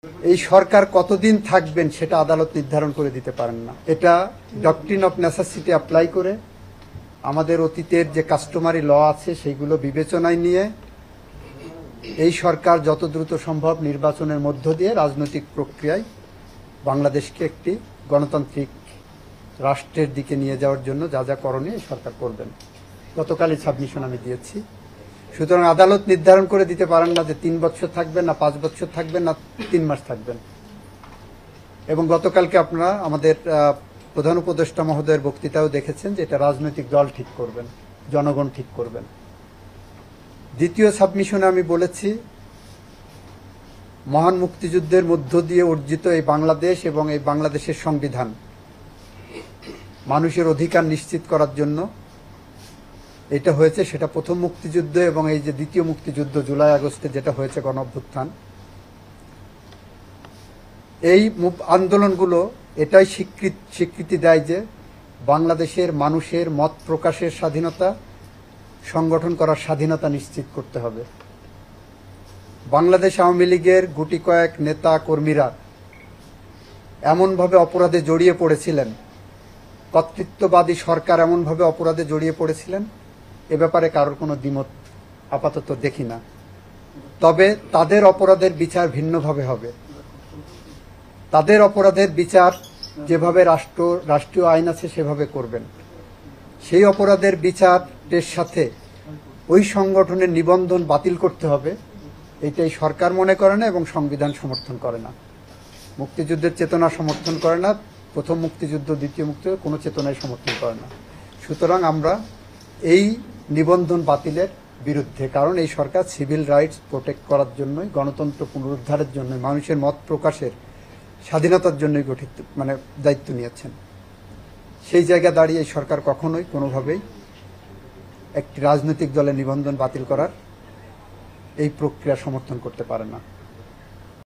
এই সরকার কতদিন থাকবেন সেটা আদালত নির্ধারণ করে দিতে পারেন না। এটা ডক্ট্রিন অফ নেসেসিটি অ্যাপ্লাই করে আমাদের অতীতের যে কাস্টমারি ল আছে সেইগুলো বিবেচনায় নিয়ে এই সরকার যত দ্রুত সম্ভব নির্বাচনের মধ্য দিয়ে রাজনৈতিক প্রক্রিয়ায় বাংলাদেশকে একটি গণতান্ত্রিক রাষ্ট্রের দিকে নিয়ে যাওয়ার জন্য যা যা করণীয় এই সরকার করবেন। গতকালই সাবমিশন আমি দিয়েছি। সুতরাং আদালত নির্ধারণ করে দিতে পারেন না যে 3 বছর থাকবেন না 5 বছর থাকবেন না 3 মাস থাকবেন। এবং গতকালকে আপনারা আমাদের প্রধান উপদেষ্টা মহোদয়ের বক্তৃতাও দেখেছেন যে এটা রাজনৈতিক দল ঠিক করবেন, জনগণ ঠিক করবেন। দ্বিতীয় সাবমিশনে আমি বলেছি মহান মুক্তিযুদ্ধের মধ্য দিয়ে অর্জিত এই বাংলাদেশ এবং এই বাংলাদেশের সংবিধান মানুষের অধিকার নিশ্চিত করার জন্য এটা হয়েছে, সেটা প্রথম মুক্তিযুদ্ধ এবং এই যে দ্বিতীয় মুক্তিযুদ্ধ জুলাই আগস্টে যেটা হয়েছে গণ অভ্যুত্থান, এই আন্দোলনগুলো এটাই স্বীকৃতি দেয় যে বাংলাদেশের মানুষের মত প্রকাশের স্বাধীনতা, সংগঠন করার স্বাধীনতা নিশ্চিত করতে হবে। বাংলাদেশ আওয়ামী লীগের গুটি কয়েক নেতা কর্মীরা এমনভাবে অপরাধে জড়িয়ে পড়েছিলেন, কর্তৃত্ববাদী সরকার এমনভাবে অপরাধে জড়িয়ে পড়েছিলেন, এ ব্যাপারে কারোর কোনো দ্বিমত আপাতত দেখি না। তবে তাদের অপরাধের বিচার ভিন্নভাবে হবে। তাদের অপরাধের বিচার যেভাবে রাষ্ট্রীয় আইন আছে সেভাবে করবেন। সেই অপরাধের বিচারের সাথে ওই সংগঠনের নিবন্ধন বাতিল করতে হবে, এটাই সরকার মনে করে না এবং সংবিধান সমর্থন করে না। মুক্তিযুদ্ধের চেতনা সমর্থন করে না, প্রথম মুক্তিযুদ্ধ দ্বিতীয় মুক্তিযুদ্ধ কোনো চেতনায় সমর্থন করে না। সুতরাং আমরা এই নিবন্ধন বাতিলের বিরুদ্ধে, কারণ এই সরকার সিভিল রাইটস প্রোটেক্ট করার জন্যই, গণতন্ত্র পুনরুদ্ধারের জন্য, মানুষের মত প্রকাশের স্বাধীনতার জন্যই গঠিত দায়িত্ব নিয়েছেন। সেই জায়গা দাঁড়িয়ে এই সরকার কখনোই কোনোভাবেই একটি রাজনৈতিক দলের নিবন্ধন বাতিল করার এই প্রক্রিয়া সমর্থন করতে পারে না।